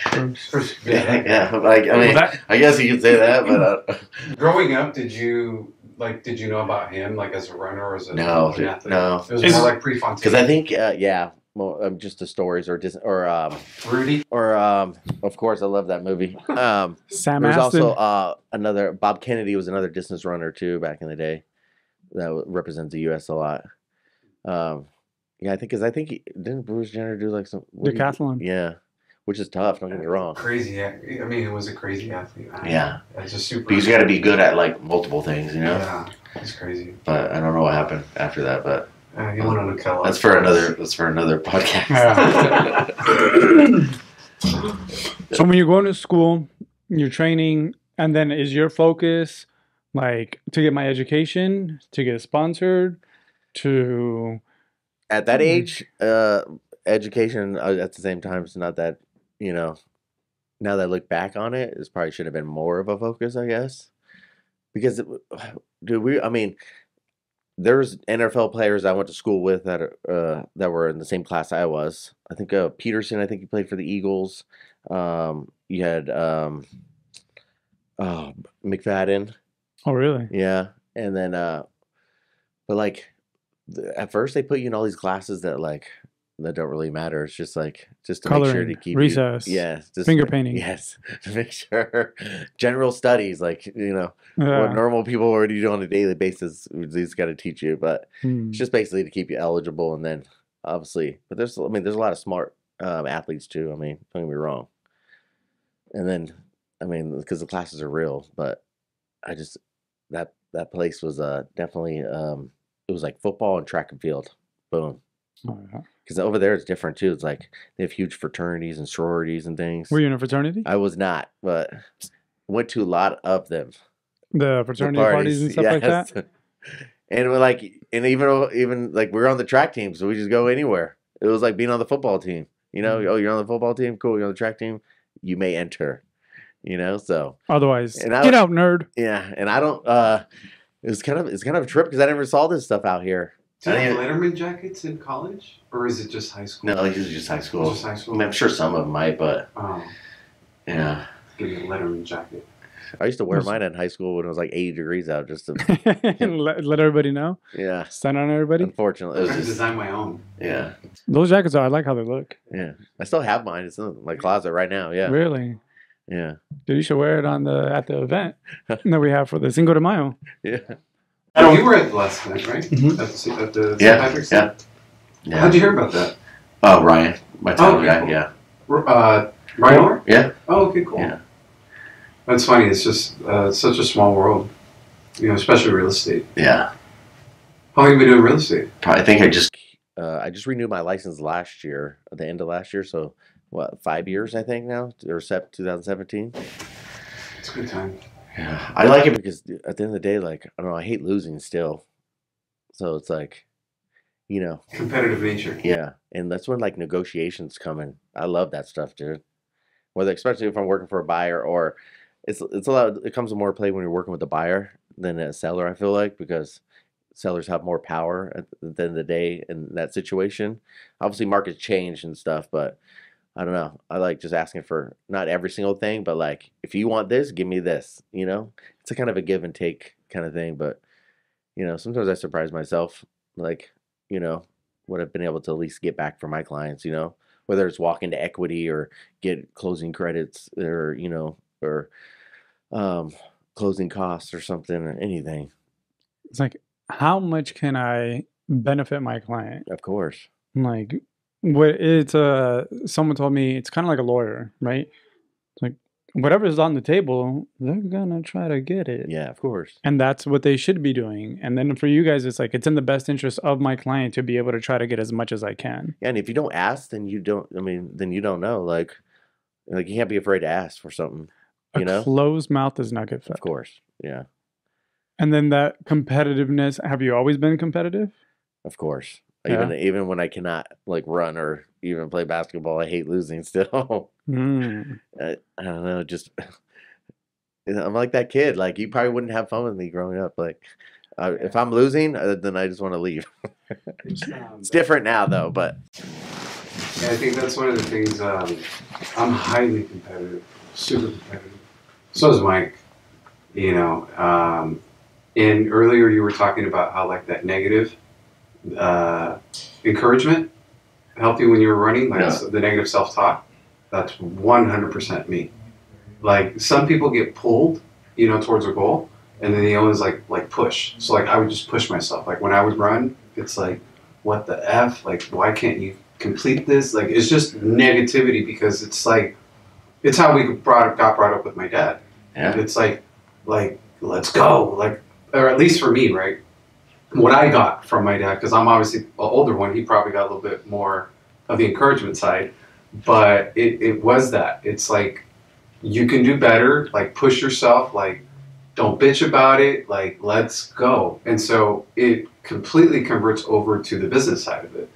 Bruce. Yeah. Like I mean, I guess you could say that, but growing up, did you know about him like as a runner or as an athlete? No. It was more like Prefontaine. Because I think well, just the stories or Rudy, or of course I love that movie. Sam There's Astin. also another Bob Kennedy was another distance runner too back in the day that represents the U.S. a lot. I think didn't Bruce Jenner do like some decathlon? Yeah, which is tough. Don't get me wrong. Crazy. I mean, it was a crazy athlete. It's just super. Because you got to be good at like multiple things, Yeah, it's crazy. But I don't know what happened after that, but. He went on a Kellogg. That's for another podcast. So when you're going to school, you're training, and then is your focus like to get my education, to get sponsored, to at that age, education at the same time is not that, now that I look back on it, it probably should have been more of a focus, I guess. Because there's NFL players I went to school with that were in the same class I was. I think Peterson, I think he played for the Eagles. You had McFadden. Oh, really? Yeah. And then, but like, at first they put you in all these classes that don't really matter. It's just to coloring, make sure to keep recess, just finger painting. Yes, to make sure. General studies, what normal people already do on a daily basis. These got to teach you, but it's just basically to keep you eligible, and then obviously, but there's a lot of smart athletes too. I mean, don't get me wrong. And then, because the classes are real, but I just that place was definitely it was like football and track and field. Boom. Because over there it's different too. It's like they have huge fraternities and sororities and things. Were you in a fraternity? I was not, but went to a lot of them. The fraternity parties and stuff like that. And even like we're on the track team, so we just go anywhere. It was like being on the football team. Oh, you're on the football team, cool. You're on the track team, you may enter. So otherwise, get out, nerd. Yeah, and I don't. It's kind of a trip because I never saw this stuff out here. Do you have Letterman jackets in college, or is it just high school? No, it's just high school. Just high school. I'm sure some of them might, but yeah, yeah. Give me a Letterman jacket. I used to wear mine in high school when it was like 80 degrees out, just to let everybody know. yeah. Stand on everybody. Unfortunately, I'm it trying was to just design my own. yeah, Those jackets I like how they look. yeah. I still have mine. It's in my closet right now. Yeah, Really? yeah, Dude, you should wear it at the event that we have for the Cinco de Mayo. yeah. Oh, you were at the last event, right? Mhm. At the St. Yeah, Patrick's yeah. Day? How'd you hear about that? Oh, Ryan, my title okay, guy. cool. Yeah, Ryan Orr? yeah. Oh, okay, cool. Yeah. That's funny. It's just such a small world, you know, especially real estate. Yeah. How long have you been doing real estate? I think I just renewed my license last year, at the end of last year. So what, 5 years I think now, or 2017. It's a good time. Yeah, I like it because at the end of the day, like I don't know, I hate losing still. So it's like, you know, Competitive nature. yeah, and that's when like negotiations come in. I love that stuff, dude. Whether especially if I'm working for a buyer or it's a lot. It comes to more play when you're working with a buyer than a seller. I feel like because sellers have more power at the end of the day in that situation. Obviously, markets change and stuff, but I don't know. I like just asking for not every single thing, but like if you want this, give me this. You know, it's a kind of a give and take kind of thing. But you know, sometimes I surprise myself, like you know, what I've been able to at least get back for my clients. You know, whether it's walk into equity or get closing credits or you know or closing costs or something or anything. It's like, how much can I benefit my client? Of course. Like, what it's someone told me it's kind of like a lawyer, right? It's like whatever's on the table, they're gonna try to get it. Yeah, of course. And that's what they should be doing. And then for you guys, it's like it's in the best interest of my client to be able to try to get as much as I can. Yeah, and if you don't ask, then you don't. I mean, then you don't know. Like you can't be afraid to ask for something. You know, Closed mouth does not get fed. of course. Yeah, And then that competitiveness. Have you always been competitive? of course. Yeah. Even when I cannot like run or even play basketball, I hate losing still. Mm. I don't know. Just I'm like that kid. Like you probably wouldn't have fun with me growing up. Like if I'm losing, then I just want to leave. It's different now though, but Yeah, I think that's one of the things. I'm highly competitive, super competitive. So is Mike. You know, and earlier you were talking about how like that negative encouragement helped you when you were running, like the negative self-talk. That's 100% me. Like some people get pulled, you know, towards a goal, and then they always like push. So like I would just push myself. Like when I would run, it's like, what the F? Like why can't you complete this? Like it's just negativity because it's like it's how we got brought up with my dad. yeah, It's like let's go, like, or at least for me, right? What I got from my dad, because I'm obviously an older one, he probably got a little bit more of the encouragement side, but it was that. It's like, you can do better, like push yourself, like don't bitch about it, like let's go. And so it completely converts over to the business side of it.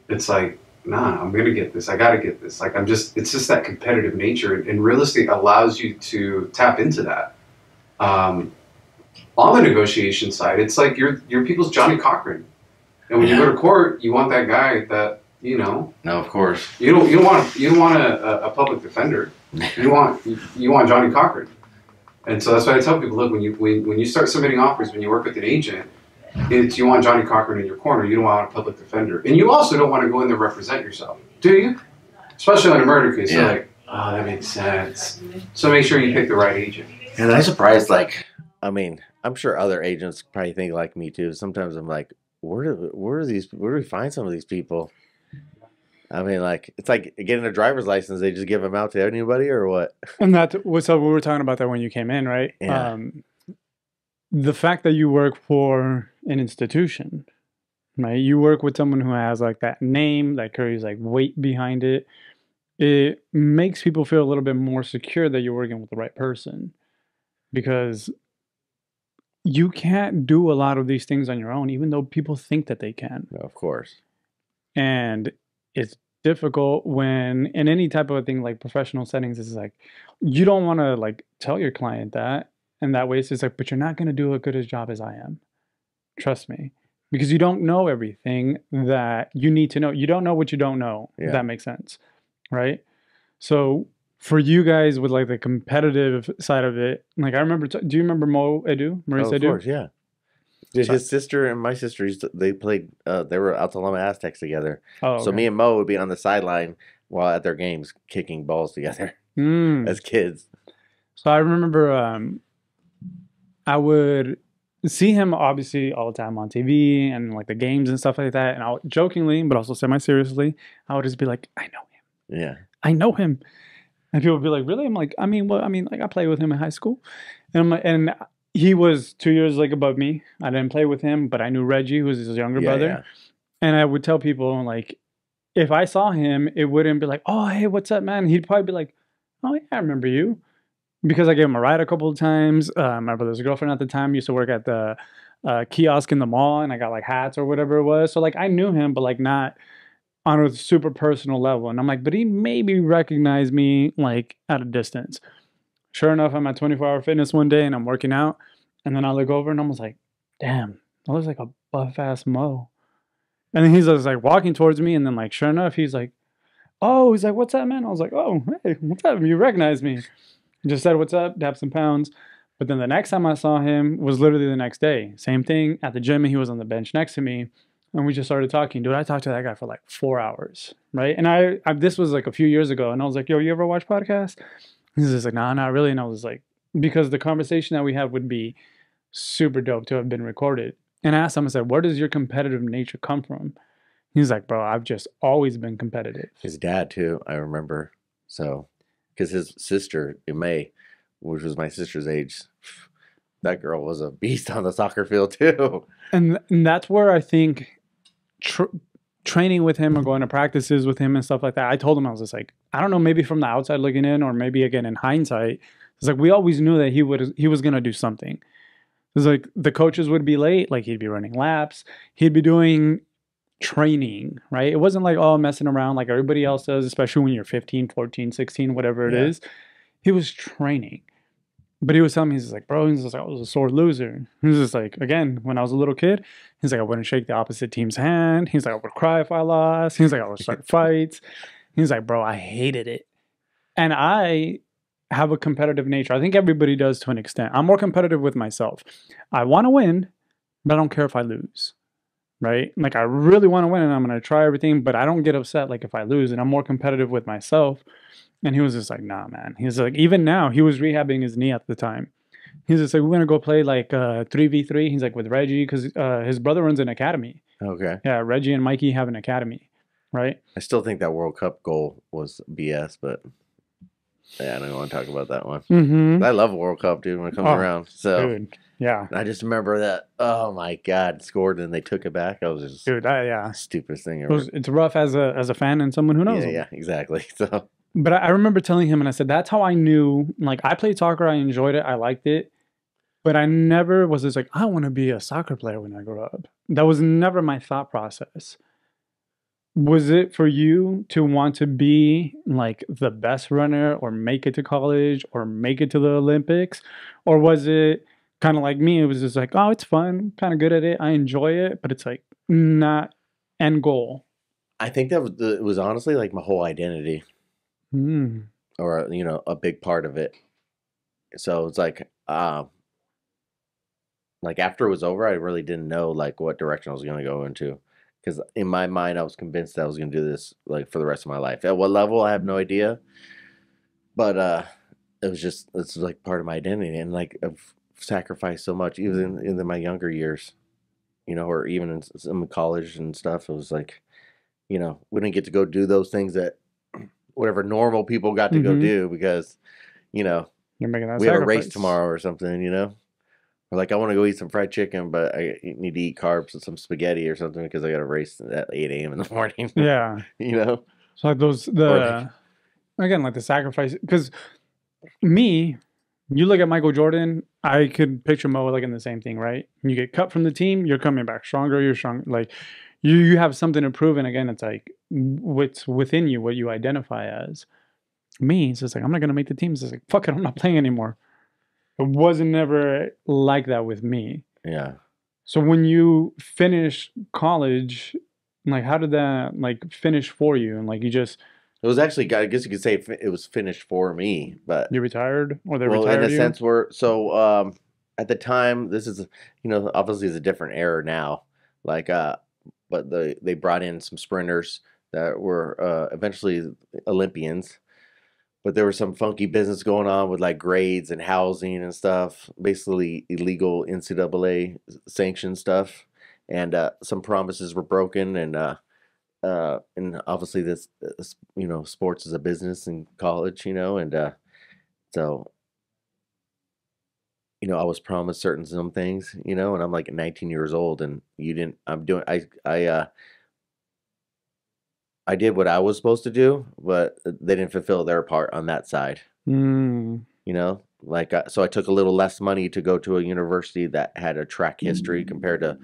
It's like, nah, I'm gonna get this, I gotta get this. Like it's just that competitive nature, and real estate allows you to tap into that. On the negotiation side, it's like you're people's Johnny Cochran, and when you go to court, you want that guy that you know. no, of course. You don't want a public defender. You want Johnny Cochran, and so that's why I tell people: look, when you start submitting offers, when you work with an agent, you want Johnny Cochran in your corner. You don't want a public defender, and you also don't want to go in there and represent yourself, do you? Especially on a murder case, you're like, oh, that makes sense. So make sure you pick the right agent. And I'm surprised, like, I mean, I'm sure other agents probably think like me too. Sometimes I'm like, where do we find some of these people? I mean, like, it's like getting a driver's license. They just give them out to anybody or what? And so we were talking about that when you came in, right? Yeah. The fact that you work for an institution, right? You work with someone who has like that name, that carries like weight behind it. It makes people feel a little bit more secure that you're working with the right person, because you can't do a lot of these things on your own, even though people think that they can. No, of course. And it's difficult when in any type of a thing like professional settings, it's like you don't want to like tell your client that, and that way it's just like, but you're not going to do a good as job as I am. Trust me, because you don't know everything that you need to know. You don't know what you don't know. Yeah. If that makes sense, right? So for you guys with like the competitive side of it, like I remember, do you remember Maurice Of Edu? course, yeah. Dude, So- his sister and my sister they played. They were Altalama Aztecs together. Oh, So okay. me and Mo would be on the sideline while at their games kicking balls together as kids. So I remember I would see him obviously all the time on TV and like the games and stuff like that. And I would jokingly, but also semi-seriously, I would just be like, I know him. Yeah. I know him. And people would be like, really? I'm like, I mean, well, I mean, like I played with him in high school. And I'm like, and he was 2 years like above me. I didn't play with him, but I knew Reggie, who was his younger brother. Yeah. And I would tell people like, if I saw him, it wouldn't be like, oh, hey, what's up, man? He'd probably be like, oh, yeah, I remember you. Because I gave him a ride a couple of times. My brother's girlfriend at the time used to work at the kiosk in the mall, and I got like hats or whatever it was. So like I knew him, but like not on a super personal level. And I'm like, but he maybe recognized me like at a distance. Sure enough, I'm at 24-hour fitness one day and I'm working out. And then I look over and I was like, damn, that looks like a buff ass Mo. And then he's just like walking towards me. And then like, sure enough, he's like, oh, he's like, what's up, man? I was like, oh, hey, what's up? You recognize me. Just said, what's up? Dapped some pounds. But then the next time I saw him was literally the next day. Same thing at the gym. And he was on the bench next to me. And we just started talking. Dude, I talked to that guy for like 4 hours, right? And I this was like a few years ago. And I was like, yo, you ever watch podcasts? He's just like, nah, not really. And I was like, because the conversation that we had would be super dope to have been recorded. And I asked him, I said, where does your competitive nature come from? He's like, bro, I've just always been competitive. His dad too, I remember. So, because his sister, May, which was my sister's age, that girl was a beast on the soccer field too. And that's where I think training with him or going to practices with him and stuff like that, I told him, I was just like, I don't know, maybe from the outside looking in or maybe again in hindsight, it's like we always knew that he was going to do something. It's like the coaches would be late, like he'd be running laps, he'd be doing training, right? It wasn't like all messing around like everybody else does, especially when you're 15, 14, 16, whatever it is. He was training. But he was telling me, he's like, bro, he's like, I was a sore loser. He was just like, again, when I was a little kid, he's like, I wouldn't shake the opposite team's hand. He's like, I would cry if I lost. He's like, I would start fights. He's like, bro, I hated it. And I have a competitive nature. I think everybody does to an extent. I'm more competitive with myself. I want to win, but I don't care if I lose. Right? Like I really want to win and I'm going to try everything, but I don't get upset like if I lose, and I'm more competitive with myself. And he was just like, nah, man. He's like, even now, he was rehabbing his knee at the time. He's just like, we're going to go play like 3v3. He's like with Reggie because his brother runs an academy. Okay. Yeah, Reggie and Mikey have an academy, right? I still think that World Cup goal was BS, but yeah, I don't want to talk about that one. Mm-hmm. I love World Cup, dude, when it comes around. So dude, yeah. I just remember that, oh my God, scored and they took it back. I was just, dude, yeah. Stupidest thing ever. It's rough as a fan and someone who knows. Yeah, exactly. So. But I remember telling him, and I said, that's how I knew, like, I played soccer, I enjoyed it, I liked it, but I never was just like, I want to be a soccer player when I grow up. That was never my thought process. Was it for you to want to be, like, the best runner or make it to college or make it to the Olympics? Or was it kind of like me? It was just like, oh, it's fun, kind of good at it, I enjoy it, but it's, like, not end goal. I think that it was honestly, like, my whole identity. Or, you know, a big part of it. So it's like after it was over, I really didn't know like what direction I was going to go into, because in my mind I was convinced that I was going to do this like for the rest of my life. At what level, I have no idea, but it's like part of my identity, and like I've sacrificed so much even in my younger years, you know, or even in college and stuff. It was like, you know, we didn't get to go do those things that whatever normal people got to go do because, you know, you're making that we have a sacrifice. race tomorrow or something, you know? Or like, I want to go eat some fried chicken, but I need to eat carbs and some spaghetti or something because I got a race at 8 a.m. in the morning. Yeah. You know? So like again, like the sacrifice, because you look at Michael Jordan, I could picture Mo like in the same thing, right? You get cut from the team, you're coming back stronger, you're strong, like you have something to prove, and again, it's like what's within you, what you identify as. Me, it's just like, I'm not going to make the team. It's just like, fuck it, I'm not playing anymore. It wasn't never like that with me. Yeah. So when you finish college, like how did that like finish for you? And like you just It was actually, I guess you could say it was finished for me, but You retired, or they well, in retired a you? sense, at the time, this is, obviously it's a different era now. Like, but they brought in some sprinters that were eventually Olympians, but there was some funky business going on with like grades and housing and stuff, basically illegal NCAA sanctioned stuff, and some promises were broken, and obviously this sports is a business in college, and so I was promised some things, and I'm like 19 years old, and you didn't. I'm doing. I did what I was supposed to do, but they didn't fulfill their part on that side. Mm. Like so I took a little less money to go to a university that had a track history compared to,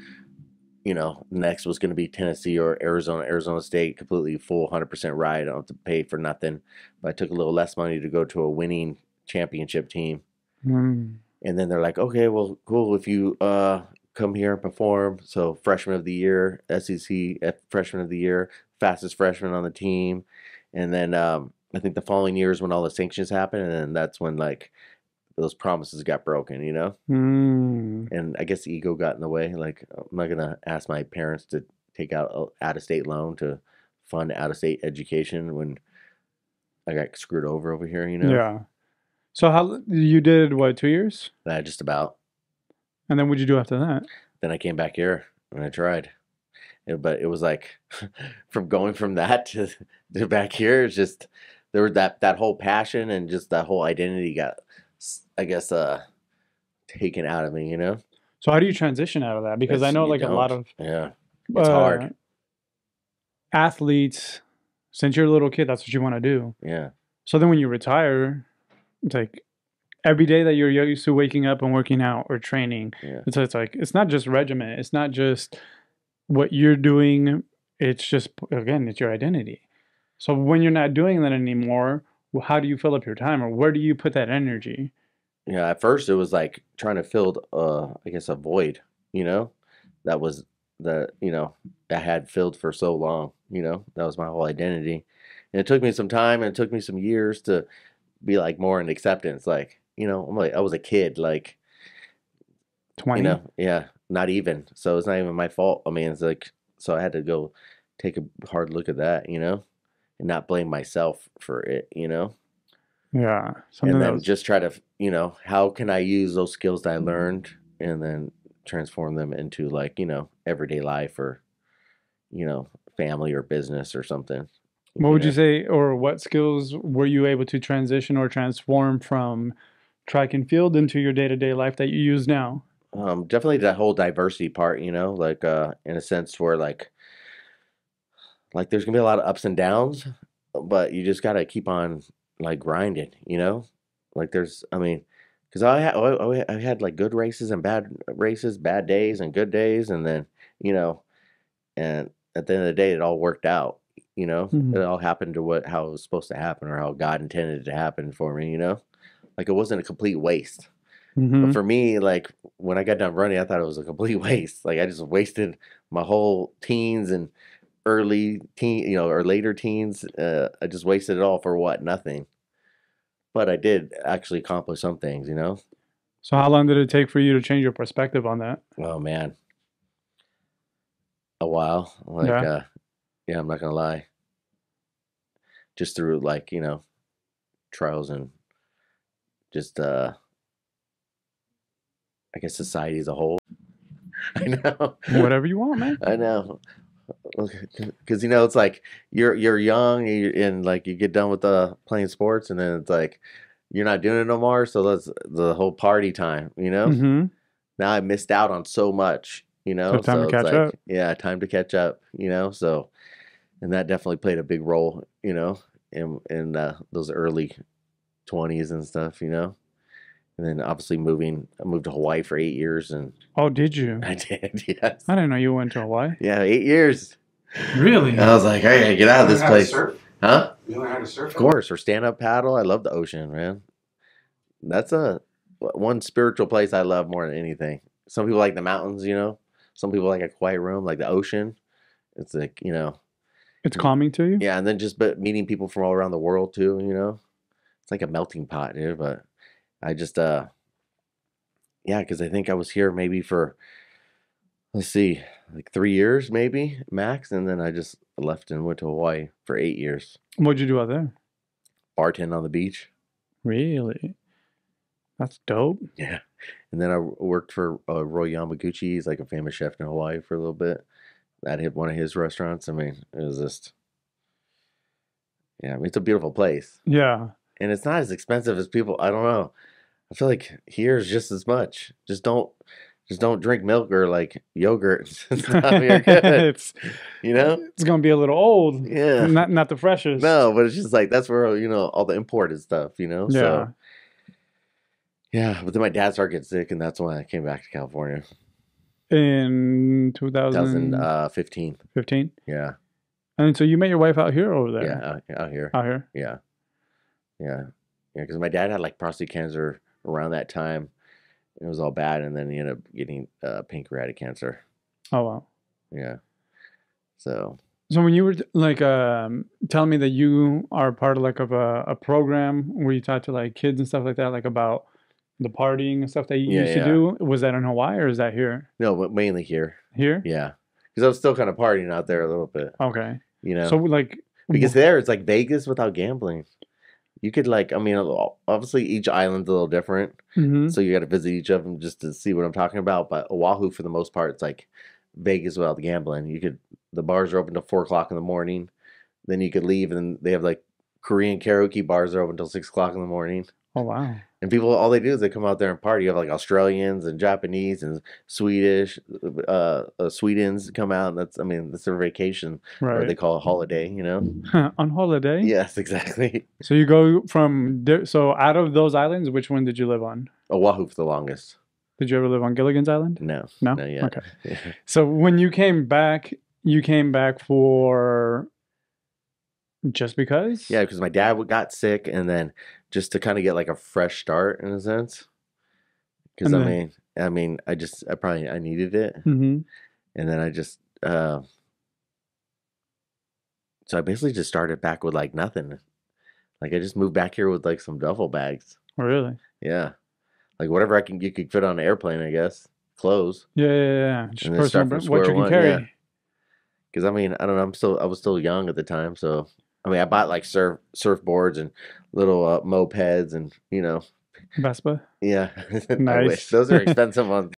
next was going to be Tennessee or Arizona State, completely full 100% ride. I don't have to pay for nothing, but I took a little less money to go to a winning championship team. Mm. And then they're like, okay, well, cool. If you come here and perform, so freshman of the year, SEC freshman of the year, fastest freshman on the team, and then I think the following year is when all the sanctions happened, and then that's when like those promises got broken, Mm. And I guess the ego got in the way. Like I'm not gonna ask my parents to take out an out-of-state loan to fund out-of-state education when I got screwed over here, Yeah. So how you did what, 2 years? Just about. And then what'd you do after that? Then I came back here and I tried. But it was like from going from that to back here, it's just there was that whole passion and just that whole identity got, I guess, taken out of me, So how do you transition out of that? Because I know You like a lot of yeah, it's hard. Athletes, since you're a little kid, that's what you want to do. Yeah. So then when you retire, it's like every day that you're used to waking up and working out or training, Yeah. it's like it's not just regiment. It's not just what you're doing. It's just, again, it's your identity. So when you're not doing that anymore, well, how do you fill up your time, or where do you put that energy? Yeah, at first it was like trying to fill, I guess, a void, that was I had filled for so long, that was my whole identity. And it took me some time and it took me some years to be like more in acceptance. Like, I'm like, I was a kid, like 20? Yeah, not even. So it's not even my fault. I mean, it's like, so I had to go take a hard look at that, and not blame myself for it, Yeah. And then just try to, how can I use those skills that I learned and then transform them into like, everyday life or, family or business or something. What would you say, or what skills were you able to transition or transform from track and field into your day-to-day life that you use now? Definitely that whole diversity part, like in a sense where like there's gonna be a lot of ups and downs, but you just gotta keep on like grinding, like because I had like good races and bad races, bad days and good days, and then and at the end of the day, it all worked out. Mhm. It all happened to how it was supposed to happen or how God intended it to happen for me. Like it wasn't a complete waste. But for me, like when I got done running, I thought it was a complete waste. Like I just wasted my whole teens and early teen, or later teens. I just wasted it all for what? Nothing. But I did actually accomplish some things, So how long did it take for you to change your perspective on that? Oh man, a while. Like, Yeah. yeah, I'm not gonna lie. Just through like trials and just I guess society as a whole. I know. Whatever you want, man. I know. Because it's like you're young and like you get done with playing sports and then it's like you're not doing it no more. So that's the whole party time. Mm-hmm. Now I missed out on so much. So time to it's catch like up. yeah, time to catch up. So and that definitely played a big role. In those early 20s and stuff. And then obviously I moved to Hawaii for 8 years and Oh, did you? I did, yes. I didn't know you went to Hawaii. Yeah, 8 years. Really? And I was like, I gotta get out of this place. Huh? You learn how to surf? Of course, or stand up paddle. I love the ocean, man. That's one spiritual place I love more than anything. Some people like the mountains, Some people like a quiet room, like the ocean. It's like, It's calming to you? Yeah, and then just but meeting people from all around the world too, you know. It's like a melting pot, dude. But I just yeah, because I think I was here maybe for, let's see, like 3 years maybe max, and then I just left and went to Hawaii for 8 years. What'd you do out there? Bartend on the beach. Really? That's dope. Yeah. And then I worked for Roy Yamaguchi. He's like a famous chef in Hawaii for a little bit. That hit one of his restaurants. I mean, it was just, yeah, I mean, it's a beautiful place. Yeah. And it's not as expensive as people, I don't know. I feel like here's just as much. Just don't drink milk or like yogurt. It's not very good. It's, you know? It's gonna be a little old. Yeah. Not the freshest. No, but it's just like that's where, you know, all the imported stuff, you know? Yeah. So yeah, but then my dad started getting sick, and that's when I came back to California. In 2015. 15. Yeah. And so you met your wife out here or over there? Yeah, out here. Out here? Yeah. Yeah. Yeah, because my dad had like prostate cancer around that time. It was all bad, and then he ended up getting pancreatic cancer. Oh, wow. Yeah. So when you were telling me that you are part of like of a program where you talk to like kids and stuff like that, like about the partying and stuff that you used to do, was that in Hawaii or is that here? No, but mainly here. Here? Yeah. Because I was still kind of partying out there a little bit. Okay. You know? So like... Because there, it's like Vegas without gambling. You could like, I mean, obviously each island's a little different. Mm-hmm. So you got to visit each of them just to see what I'm talking about. But Oahu, for the most part, it's like Vegas without the gambling. The bars are open till 4 o'clock in the morning. Then you could leave, and they have like Korean karaoke bars are open till 6 o'clock in the morning. Oh, wow. And people, all they do is they come out there and party. You have like Australians and Japanese and Swedish, Swedens come out. And that's their vacation. Right. Or they call it holiday, you know? On holiday? Yes, exactly. So you go so out of those islands, which one did you live on? Oahu for the longest. Did you ever live on Gilligan's Island? No. No? Not yet. Okay. Yeah. So when you came back for just because? Yeah, because my dad got sick, and then just to kind of get like a fresh start in a sense. Because I needed it, Mm-hmm. and then I just so I basically just started back with like nothing. Like I just moved back here with like some duffel bags. Oh, really? Yeah, like whatever you could fit on an airplane, I guess. Clothes. Yeah. Just personal, what you can one, carry. yeah. Because I mean, I don't know. I was still young at the time, so I mean, I bought like surfboards and little mopeds, and you know, Vespa. yeah. Nice. Those are expensive ones.